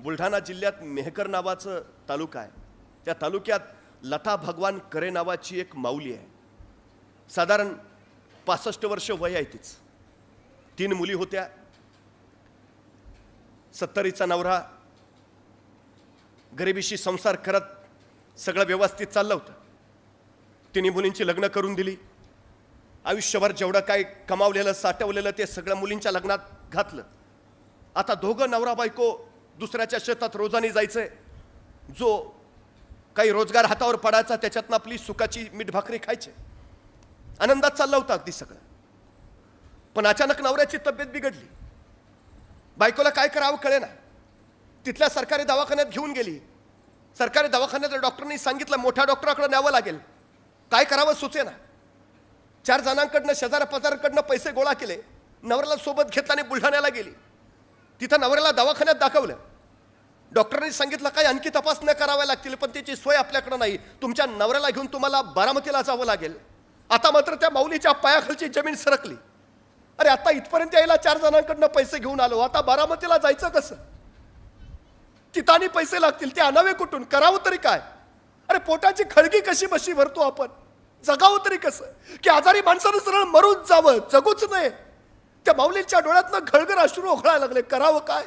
बुलढाणा जिल्ह्यात मेहकर नावाचं तालुका आहे. त्या तालुक्यात लता भगवान करे नावाची एक माऊली आहे. साधारण 65 वर्ष वय आहे तिचं. 3 मुली होत्या. 70चा नवरा. गरिबीशी संसार करत सगळं व्यवस्थित चाललं होतं. 3 मुलींची लग्न करून दिली. आयुष्यभर जेवढं काय कमावलेलं साठवलेलं ते सगळं मुलींच्या लग्नात घातलं. आता दोघं नवरा बायको दुसऱ्याच्या शेतात रोजानी जायचंय. जो काही रोजगार हातावर पडायचा त्याच्यातनं आपली सुखाची मीठ भाकरी खायची. आनंदात चाललं होतं अगदी सगळं. पण अचानक नवऱ्याची तब्येत बिघडली. बायकोला काय करावं कळेना. तिथल्या सरकारी दवाखान्यात घेऊन गेली. सरकारी दवाखान्यात डॉक्टरनी सांगितलं मोठ्या डॉक्टराकडे न्यावं लागेल. काय करावं सुचेना. 4 जणांकडनं शेजाऱ्या पाजाराकडनं पैसे गोळा केले. नवऱ्याला सोबत घेतला आणि बुलढाण्याला गेली. तिथं नवऱ्याला दवाखान्यात दाखवलं. डॉक्टरांनी सांगितलं काय आणखी तपासण्या कराव्या लागतील पण त्याची सोय आपल्याकडे नाही. तुमच्या नवऱ्याला घेऊन तुम्हाला बारामतीला जावं लागेल. आता मात्र त्या माऊलीच्या पायाखालची जमीन सरकली. अरे आता इथपर्यंत यायला 4 जणांकडनं पैसे घेऊन आलो. आता बारामतीला जायचं कसं. तिथं आणि पैसे लागतील ते आणावे कुठून. करावं तरी काय. अरे पोटाची खळगी कशी बशी भरतो आपण. जगावं तरी कसं की आजारी माणसानं सरळ मरून जावं जगूच नये. त्या माऊलींच्या डोळ्यातनं घळघळ अश्रू ओघळायला लागले. करावं काय.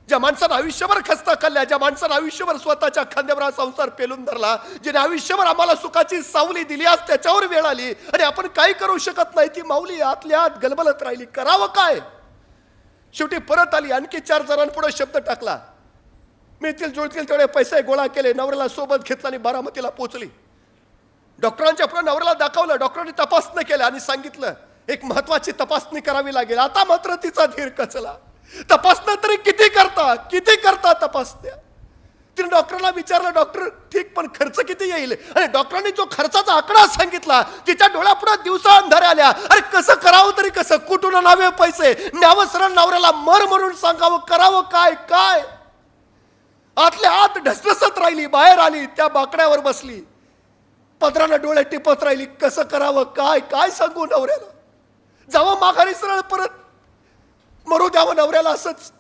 ज्या माणसानं आयुष्यभर खस्ता खाल्ल्या, ज्या माणसानं आयुष्यभर स्वतःच्या खांद्यावर हा संसार पेलून धरला, ज्याने आयुष्यभर आम्हाला सुखाची सावली दिली, आज त्याच्यावर वेळ आली आणि आपण काही करू शकत नाही. ती माऊली आतल्या आत गलबलत राहिली. करावं काय. शेवटी परत आली. आणखी 4 जणांपुढे शब्द टाकला. मिळतील जुळतील तेवढे पैसे गोळा केले. नवऱ्याला सोबत घेतला आणि बारामतीला पोहोचली. डॉक्टरांच्या पुढे नवऱ्याला दाखवलं. डॉक्टरांनी तपासणी केल्या आणि सांगितलं एक महत्वाची तपासणी करावी लागेल. आता मात्र तिचा धीर कचला. तपासणं तरी किती करता तपासण्या. तिने डॉक्टरला विचारलं डॉक्टर ठीक पण खर्च किती येईल. आणि डॉक्टरांनी जो खर्चाचा आकडा सांगितला तिच्या डोळ्यापुढे दिवसा अंधाऱ्या आल्या. अरे कसं करावं तरी कसं. कुठून आणावे पैसे. न्यावं सरळ नवऱ्याला मर म्हणून सांगावं. करावं काय. काय आतल्या आत ढसढसत राहिली. बाहेर आली. त्या बाकड्यावर बसली. पदरानं डोळे टिपत राहिली. कसं करावं काय. काय सांगू नवऱ्याला. जावं माघारी सरळ परत मरू द्यावं नवऱ्याला असंच.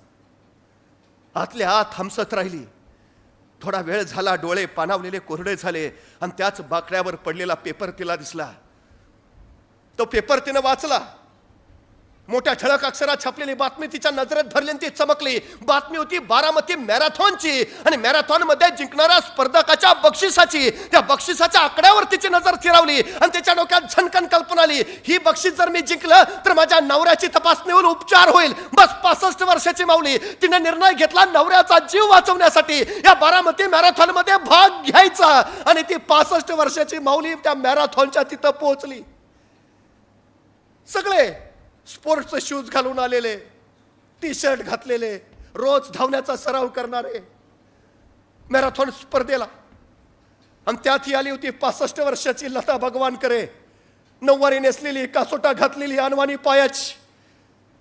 आतल्या आत हमसत राहिली. थोडा वेळ झाला. डोळे पाणावलेले कोरडे झाले आणि त्याच बाकड्यावर पडलेला पेपर तिला दिसला. तो पेपर तिनं वाचला. मोठ्या ठळक अक्षरात छापलेली बातमी तिच्या नजरेत भरली आणि ती चमकली. बातमी होती बारामती मॅरेथॉनची आणि मॅरेथॉन मध्ये जिंकणाऱ्या स्पर्धकाच्या बक्षिसाची. त्या बक्षिसाच्या आकड्यावर तिची नजर फिरवली आणि त्याच्या डोक्यात झणकन कल्पना आली. ही बक्षीस जर मी जिंकलं तर माझ्या नवऱ्याची तपासणी होऊन उपचार होईल. बस 65 वर्षाची माऊली तिने निर्णय घेतला नवऱ्याचा जीव वाचवण्यासाठी या बारामती मॅरेथॉन मध्ये भाग घ्यायचा. आणि ती 65 वर्षाची माऊली त्या मॅरेथॉनच्या तिथं पोहोचली. सगळे स्पोर्ट्सचे शूज घालून आलेले, टी-शर्ट घातलेले, रोज धावण्याचा सराव करणारे मॅरेथॉन स्पर्धेला. आणि त्यात ही आली होती 65 वर्षाची लता भगवान करे. नऊवारी नेसलेली, कासोटा घातलेली, अनवाणी पायाची.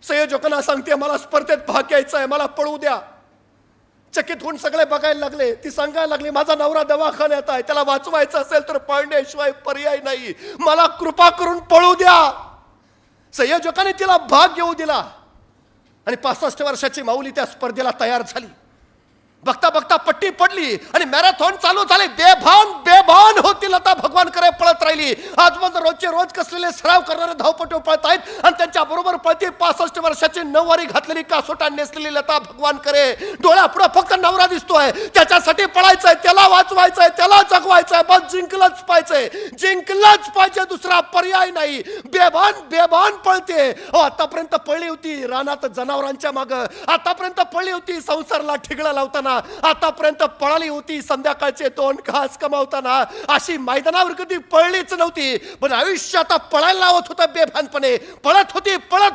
संयोजकांना सांगते मला स्पर्धेत भाग घ्यायचा आहे, मला पळू द्या. चकित होऊन सगळे बघायला लागले. ती सांगायला लागली माझा नवरा दवाखान्यात आहे, त्याला वाचवायचं असेल तर पळण्याशिवाय पर्याय नाही, मला कृपा करून पळू द्या. संयोजकाने तिला भाग घेऊ दिला आणि 65 वर्षाची माऊली त्या स्पर्धेला तयार झाली. बघता बघता पट्टी पडली आणि मॅरेथॉन चालू झाले. बेभान होती लता भगवान करे पळत राहिली. आजपर्यंत रोजचे रोज कसलेले सराव करणारे धावपटू पळत आहेत आणि त्यांच्या बरोबर पळती 65 वर्षाची नऊवारी घातलेली, कासोटा नेसलेली लता भगवान करे. डोळ्यापुढे फक्त नवरा दिसतोय. त्याच्यासाठी पळायचंय, त्याला वाचवायचंय, त्याला जगवायचंय. बस जिंकलंच पाहिजे. दुसरा पर्याय नाही. बेभान पळते. आतापर्यंत पळली होती रानात जनावरांच्या माग. आतापर्यंत पळली होती संसारला ठिगळा लावताना. आतापर्यंत पळाली होती संध्याकाळचे 2 घास कमावताना. अशी मैदानावर कधी पळलीच नव्हती. पण आयुष्य आता पळायला लावत होतं बेभानपणे. पळत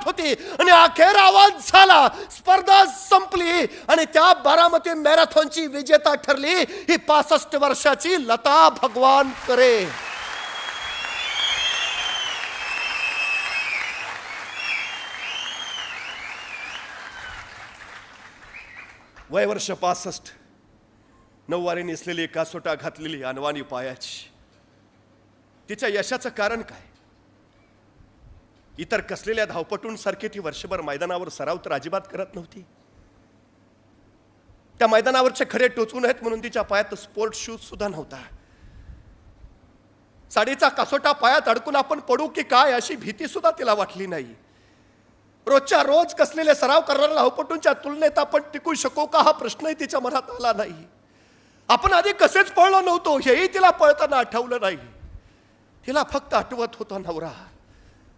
होती आणि अखेर आवाज झाला. स्पर्धा संपली आणि त्या बारामती मॅरेथॉनची विजेता ठरली ही 65 वर्षाची लता भगवान करे. वय वर्ष 65. नऊवारी नेसलेली, कासोटा घातलेली, अनवाणी पायाची. तिच्या यशाचं कारण काय. इतर कसलेल्या धावपटूंसारखी ती वर्षभर मैदानावर सराव तर अजिबात करत नव्हती. त्या मैदानावरचे खडे टोचून आहेत म्हणून तिच्या पायात स्पोर्ट शूज सुद्धा नव्हता. साडीचा कासोटा पायात अडकून आपण पडू की काय अशी भीती सुद्धा तिला वाटली नाही. रोजच्या रोज कसलेले सराव करणाऱ्या धावपटूंच्या तुलनेत आपण टिकू शकू का हा प्रश्नही तिच्या मनात आला नाही. आपण आधी कसेच पळलो नव्हतो हेही तिला पळताना आठवलं नाही. तिला फक्त आठवत होता नवरा,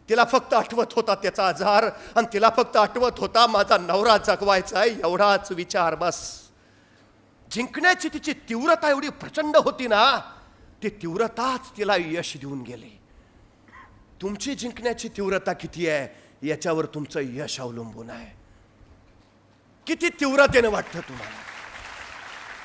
तिला फक्त आठवत होता त्याचा आजार, आणि तिला फक्त आठवत होता माझा नवरा जगवायचा आहे एवढाच विचार बस. जिंकण्याची तिची तीव्रता एवढी प्रचंड होती ना, ती तीव्रताच तिला यश देऊन गेली. तुमची जिंकण्याची तीव्रता किती आहे याच्यावर तुमचं यश अवलंबून आहे. किती तीव्रतेने वाटतं तुम्हाला.